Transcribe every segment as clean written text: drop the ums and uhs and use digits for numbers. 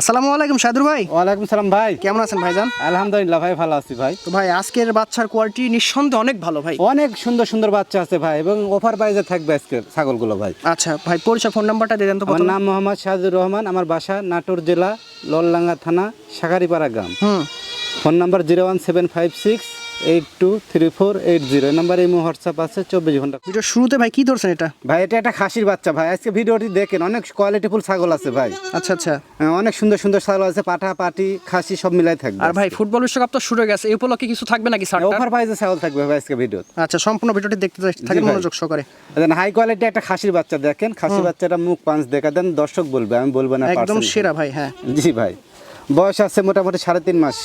আসসালামু আলাইকুম শাহিদুর ভাই। ওয়ালাইকুম সালাম ভাই, কেমন আছেন ভাইজান? আলহামদুলিল্লাহ ভাই, ভালো আছি ভাই। তো ভাই আজকের বাচ্চার কোয়ালিটি নিঃসন্দেহে অনেক ভালো ভাই। অনেক সুন্দর সুন্দর বাচ্চা আছে ভাই, এবং অফার প্রাইজে থাকবে আজকে ছাগলগুলো ভাই। আচ্ছা ভাই, পরিচয় ফোন নাম্বারটা দিয়ে দেন তো। আমার নাম মোহাম্মদ শাহিদুর রহমান, আমার বাসা নাটোর জেলা ললডাঙ্গা থানা শাকারিপাড়া গ্রাম। Phone number 01756823480। এই নাম্বারে ইমো হোয়াটসঅ্যাপ আছে 24 ঘন্টা। ভিডিও শুরুতে ভাই কি ধরছেন এটা? ভাই এটা একটা খাসির বাচ্চা ভাই। আজকে ভিডিওটি দেখেন, অনেক কোয়ালিটিফুল ছাগল আছে ভাই। আচ্ছা আচ্ছা। অনেক সুন্দর সুন্দর ছাগল আছে, পাঠা পাটি খাসি সব মিলাই থাকবে। আর ভাই ফুটবল বিশ্বকাপ তো শুরু হয়ে গেছে, এই উপলক্ষে কিছু থাকবে নাকি স্যার? অফার প্রাইজে ছাগল থাকবে ভাই আজকে ভিডিও। আচ্ছা, সম্পূর্ণ ভিডিওটি দেখতে থাকেন মনোযোগ সহকারে। হাই কোয়ালিটি একটা খাসির বাচ্চা দেখেন, খাসি বাচ্চাটা মুখ পাঁচ দেখা দেন, দর্শক বলবে, আমি বলবো না। একদম সেরা ভাই। হ্যাঁ জি ভাই, বয়স আছে মোটামুটি 3.5 মাস।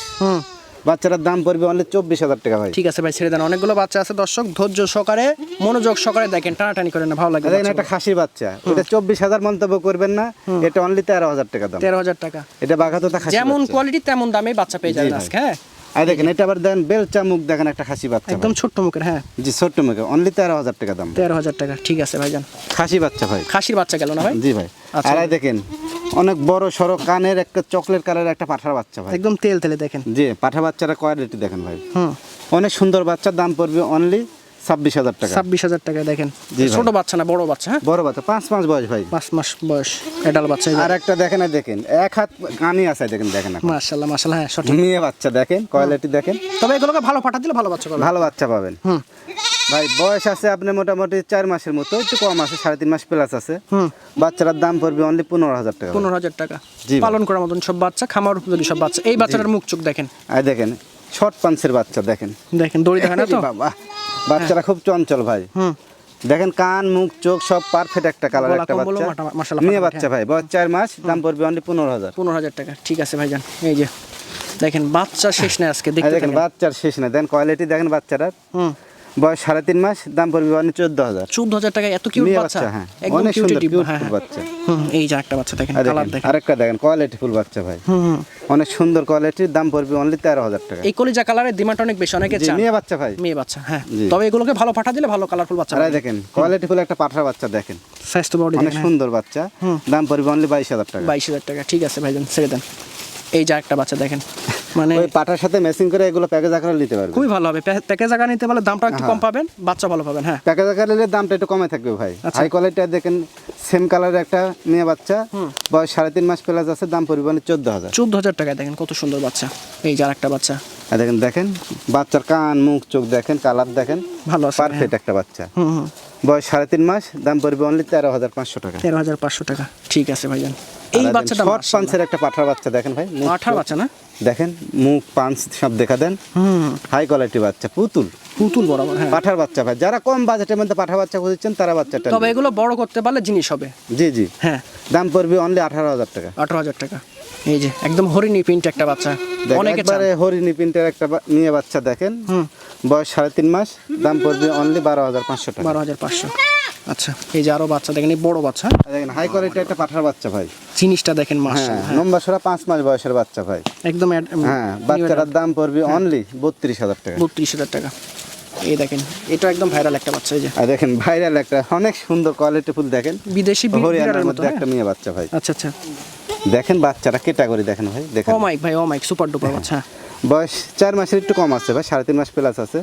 বাচ্চাটার দাম পড়বে অনলি 24,000 টাকা ভাই। ঠিক আছে ভাই, ছেড়ে দেন। অনেকগুলো বাচ্চা আছে, দর্শক ধৈর্য সহকারে মনোযোগ সহকারে দেখেন, টানাটানি করেন না, ভালো লাগবে। দেখেন একটা খাসির বাচ্চা, এটা 24,000 মন্তব্য করবেন না, এটা অনলি 13,000 টাকা দাম। 13,000 টাকা। এটা বাঘাতোতা খাসি, যেমন কোয়ালিটি তেমন দামে বাচ্চা পেয়ে যাবেন আজকে। হ্যাঁ আর দেখেন এটা আবার দেখেন বেলচা মুখ, দেখেন একটা খাসি বাচ্চা একদম ছোট্ট মুখের। হ্যাঁ জি, ছোট্ট মুখে, অনলি 13,000 টাকা দাম। 13,000 টাকা। ঠিক আছে ভাইজান, খাসি বাচ্চা ভাই, খাসির বাচ্চা গেল না ভাই? জি ভাই। আচ্ছা। আর এই দেখেন অনেক বড় সরো কানের একটা চকলেট কালারের একটা পাঠার বাচ্চা ভাই, একদম তেল তেলে দেখেন। জি পাঠা বাচ্চারা কোয়ালিটি দেখেন ভাই। অনেক সুন্দর বাচ্চা, দাম পড়বে অনলি 26,000 টাকা। 26,000 টাকা দেখেন। ছোট বাচ্চা না, বড় বাচ্চা? হ্যাঁ বড় বাচ্চা, 5 মাস বয়স ভাই। 5 মাস বয়স এডাল বাচ্চা। আর একটা দেখেন, দেখেন এক হাত কানি আছে, দেখেন দেখেন মাশাআল্লাহ মাশাআল্লাহ। হ্যাঁ সঠিক। মেয়ে বাচ্চা দেখেন, কোয়ালিটি দেখেন। তবে এগুলোকে ভালো পাঠা দিলে ভালো বাচ্চা পাবেন। ভালো বাচ্চা পাবেন ভাই। বয়স আছে আপনি মোটামুটি 4 মাসের মতো, একটু কম আছে, 3.5 মাস প্লাস আছে। বাচ্চাটার দাম পড়বে অনলি 15,000 টাকা। 15,000 টাকা। পালন করার মতন সব বাচ্চা, খামার উপযোগী সব বাচ্চা। এই বাচ্চাটার মুখ চোখ দেখেন। আর দেখেন শর্ট পাঞ্চের বাচ্চা দেখেন, দেখেন দড়ি দেখেন না তো? বাবা বাচ্চাটা খুব চঞ্চল ভাই। দেখেন কান মুখ চোখ সব পারফেক্ট একটা কালার একটা বাচ্চা, মেয়ে বাচ্চা ভাই। বয়স 4 মাস, দাম পড়বে অনলি 15,000। 15,000 টাকা। ঠিক আছে ভাইজান। এই যে দেখেন বাচ্চা শেষ না আজকে, দেখতে দেখেন বাচ্চার শেষ না, দেন কোয়ালিটি দেখেন বাচ্চাটার। বয়স 3.5 মাস, দাম পড়বে অনলি 14,000। 14,000 টাকা। এত কিউট বাচ্চা। হ্যাঁ একদম অনেক সুন্দর কিউট কিউট বাচ্চা। এই যে একটা বাচ্চা দেখেন, কালার দেখেন। আরেকটা দেখেন কোয়ালিটি ফুল বাচ্চা ভাই, অনেক সুন্দর কোয়ালিটির, দাম পড়বে অনলি 13,000 টাকা। এই কলিজা কালারের ডিমান্ড অনেক বেশি, অনেকে চায়। মেয়ে বাচ্চা ভাই, মেয়ে বাচ্চা। হ্যাঁ তবে এগুলোকে ভালো পাঠা দিলে ভালো কালারফুল বাচ্চা। আর দেখেন কোয়ালিটি ফুল একটা পাঠা বাচ্চা দেখেন, স্বাস্থ্য বডি অনেক সুন্দর বাচ্চা, দাম পড়বে অনলি 22,000 টাকা। 22,000 টাকা। ঠিক আছে ভাইজান, ছেড়ে দেন। এই যে একটা বাচ্চা দেখেন, মানে ওই পাটার সাথে ম্যাচিং করে এগুলো প্যাকেজ আকারে নিতে পারবেন, খুবই ভালো হবে। প্যাকেজ আকারে নিতে পারলে দামটা একটু কম পাবেন, বাচ্চা ভালো পাবেন। হ্যাঁ প্যাকেজ আকারে নিলে দামটা একটু কমে থাকবে ভাই। হাই কোয়ালিটি দেখেন, সেম কালারের একটা মেয়ে বাচ্চা, বয়স 3.5 মাস প্লাস আছে, দাম পড়বে 14,000। 14,000 টাকায় দেখেন কত সুন্দর বাচ্চা। এই যে আরেকটা বাচ্চা আর দেখেন দেখেন বাচ্চার কান মুখ চোখ দেখেন, কালার দেখেন, ভালো আছে, পারফেক্ট একটা বাচ্চা। বয়স 3.5 মাস, দাম পড়বে অনলি 13,500 টাকা। 13,500 টাকা। ঠিক আছে ভাইজান। এই বাচ্চাটা শর্ট পাঞ্চের একটা পাঠার বাচ্চা দেখেন ভাই, পাঠার বাচ্চা না? দেখেন মুখ পাঞ্চ সব দেখা দেন, হাই কোয়ালিটি বাচ্চা, পুতুল পুতুল বরাবর। হ্যাঁ পাঠার বাচ্চা ভাই, যারা কম বাজেটের মধ্যে পাঠা বাচ্চা খুঁজছেন তারা বাচ্চাটা। তবে এগুলো বড় করতে পারলে জিনিস হবে। জি জি। হ্যাঁ দাম দাম পড়বে অনলি 18,000 টাকা। 18,000 টাকা। এই যে একদম হরিণী প্রিন্ট একটা বাচ্চা, অনেকে চায়। একবারে হরিণী প্রিন্টের একটা মেয়ে বাচ্চা দেখেন, বয়স 3.5 মাস, দাম পড়বে অনলি 12,500 টাকা। 12,500। আচ্ছা এই যে আরো বাচ্চা দেখেন, এই বড় বাচ্চা দেখেন হাই কোয়ালিটি একটা পাঠার বাচ্চা ভাই, জিনিসটা দেখেন মাশাআল্লাহ। হ্যাঁ লম্বা সরা 5 মাস বয়সের বাচ্চা ভাই, একদম হ্যাঁ বাচ্চাটার দাম পড়বে অনলি 32,000 টাকা। 32,000 টাকা। এই দেখেন এটা একদম ভাইরাল একটা বাচ্চা। এই যে আর দেখেন ভাইরাল একটা অনেক সুন্দর কোয়ালিটি ফুল দেখেন, বিদেশি হরিয়ানার মধ্যে একটা মেয়ে বাচ্চা ভাই। আচ্ছা আচ্ছা দেখেন বাচ্চাটা ক্যাটাগরি দেখেন ভাই, দেখেন ও মাইক ভাই, ও মাইক সুপার ডুপার বাচ্চা। বয়স 4 মাসের একটু কম আছে ভাই, 3.5 মাস প্লাস আছে।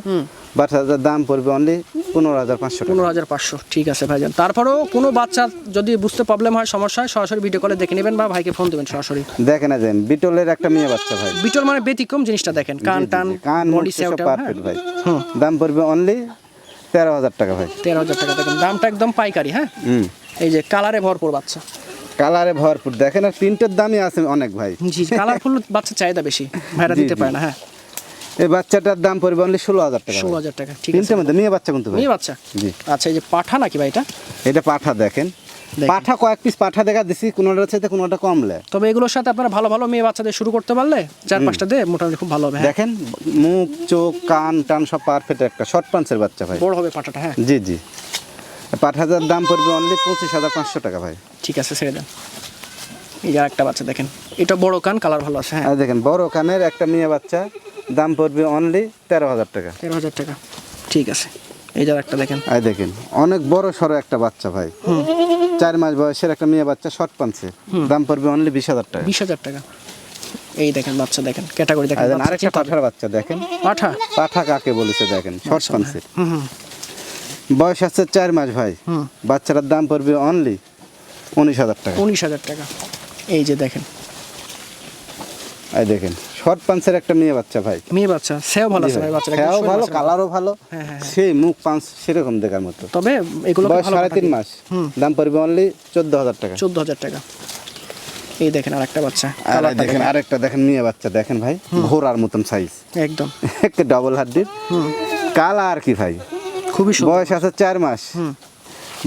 বাচ্চাটার দাম পড়বে অনলি 15,500 টাকা। 15,500। ঠিক আছে ভাইজান। তারপরেও কোনো বাচ্চা যদি বুঝতে প্রবলেম হয়, সমস্যা হয়, সরাসরি ভিডিও কলে দেখে নেবেন বা ভাইকে ফোন দেবেন সরাসরি। দেখেন না যেন বিটলের একটা মেয়ে বাচ্চা ভাই, বিটল মানে ব্যতিক্রম জিনিসটা দেখেন, কান টান কান বডি সব সেটআপ পারফেক্ট ভাই, দাম পড়বে অনলি 13,000 টাকা ভাই। 13,000 টাকা দেখেন, দামটা একদম পাইকারি। হ্যাঁ এই যে কালারে ভরপুর বাচ্চা, কালারে ভরপুর দেখেন, আর প্রিন্টের দামই আছে অনেক ভাই। জি কালারফুল বাচ্চা চাহিদা বেশি, ভাইরা দিতে পারে না। হ্যাঁ এই বাচ্চাটার দাম পড়বে অনলি 16,000 টাকা। 16,000 টাকা। ঠিক আছে। প্রিন্টের মধ্যে মেয়ে বাচ্চা কিন্তু ভাই, মেয়ে বাচ্চা। জি আচ্ছা এই যে পাঠা নাকি ভাই? এটা পাঠা দেখেন, পাঠা কয়েক পিস পাঠা দেখা দিছি, কোনোটার চাইতে কোনোটা কমলে। তবে এগুলোর সাথে আপনারা ভালো ভালো মেয়ে বাচ্চাদের শুরু করতে পারলে 4-5টা দিয়ে মোটামুটি খুব ভালো হবে। দেখেন মুখ চোখ কান টান সব পারফেক্ট একটা শর্ট পাঞ্চের বাচ্চা ভাই, বড় হবে পাঠাটা। হ্যাঁ জি জি। পাঠাটার দাম পড়বে অনলি 25,500 টাকা ভাই। ঠিক আছে ছেড়ে দেন। এই যে একটা বাচ্চা দেখেন, এটা বড় কান, কালার ভালো আছে। হ্যাঁ আর দেখেন বড় কানের একটা মেয়ে বাচ্চা, দাম পড়বে অনলি 13,000 টাকা। 13,000 টাকা। ঠিক আছে এই যে একটা দেখেন, আর দেখেন অনেক বড় সড়ো একটা বাচ্চা ভাই, 4 মাস বয়সের একটা মেয়ে বাচ্চা শর্ট পাঞ্চের, দাম পড়বে অনলি 20,000 টাকা। 20,000 টাকা। এই দেখেন বাচ্চা, দেখেন ক্যাটাগরি দেখেন। আর আরেকটা পাঠার বাচ্চা দেখেন, পাঠা পাঠা কাকে বলেছে দেখেন, শর্ট পাঞ্চের, বয়স আছে 4 মাস ভাই। বাচ্চাটার দাম পড়বে অনলি 19,000 টাকা। 19,000 টাকা। এই যে দেখেন, এই দেখেন শর্ট পাঞ্চের একটা মেয়ে বাচ্চা ভাই। মেয়ে বাচ্চা, সেও ভালো আছে ভাই, বাচ্চাটা সেও ভালো, কালারও ভালো, সেই মুখ পাঞ্চ সেরকম দেখার মতো। তবে এগুলো বয়স 3.5 মাস, দাম পড়বে অনলি 14,000 টাকা। 14,000 টাকা। এই দেখেন আরেকটা বাচ্চা, আর দেখেন আরেকটা দেখেন মেয়ে বাচ্চা দেখেন ভাই, ঘোড়ার মতন সাইজ একদম, একটা ডাবল হাড্ডির, কালার কি ভাই, খুবই সুন্দর। বয়স আছে 4 মাস।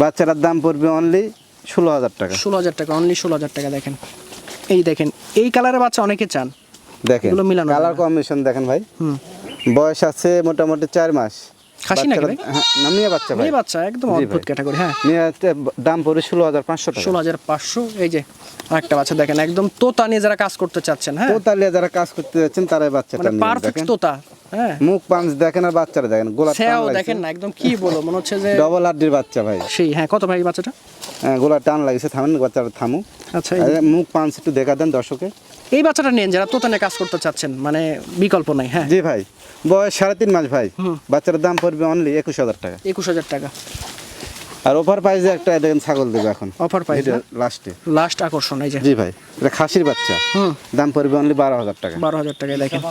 বাচ্চাটার দাম পড়বে অনলি 16,000 টাকা। 16,000 টাকা, অনলি 16,000 টাকা। দেখেন এই দেখেন, এই কালারের বাচ্চা অনেকে চান, দেখেন এগুলো মিলানো কালার কম্বিনেশন দেখেন ভাই। বয়স আছে মোটামুটি 4 মাস। খাসি নাকি ভাই? হ্যাঁ, না মেয়ে বাচ্চা ভাই, মেয়ে বাচ্চা একদম অদ্ভুত ক্যাটাগরি। হ্যাঁ, মেয়ে দাম পড়বে 16,500 টাকা। 16,500। এই যে আরেকটা বাচ্চা দেখেন, একদম তোতা নিয়ে যারা কাজ করতে চাচ্ছেন, হ্যাঁ তোতালিয়া যারা কাজ করতে যাচ্ছেন তারা এই বাচ্চাটা মানে নিয়ে পারফেক্ট দেখেন, তোতা। হ্যাঁ, মুখ পাঞ্চ দেখেন আর বাচ্চাটা দেখেন, গোলা টান সেও লাগছে, দেখেন না, একদম কি বলবো, মনে হচ্ছে যে ডাবল হাড্ডির বাচ্চা ভাই। সেই। হ্যাঁ, কত ভাই এই বাচ্চাটা? হ্যাঁ, গোলা টান লাগছে, থামেন বাচ্চাটা থামু। আচ্ছা, আর মুখ পাঞ্চ একটু দেখা দেন দর্শকে। এই বাচ্চাটা নেন যারা তোতা নিয়ে কাজ করতে চাচ্ছেন, মানে বিকল্প নাই। হ্যাঁ, জি ভাই, বয়স 3.5 মাস ভাই। বাচ্চার দাম পড়বে অনলি 21,000 টাকা। 21,000 টাকা। আর অফার প্রাইসে একটা দেখেন ছাগল দেবে এখন, অফার প্রাইস লাস্টে লাস্ট আকর্ষণ। এই যে জি ভাই, এটা খাসির বাচ্চা, দাম পড়বে অনলি 12,000 টাকা। 12,000 টাকায় দেখেন।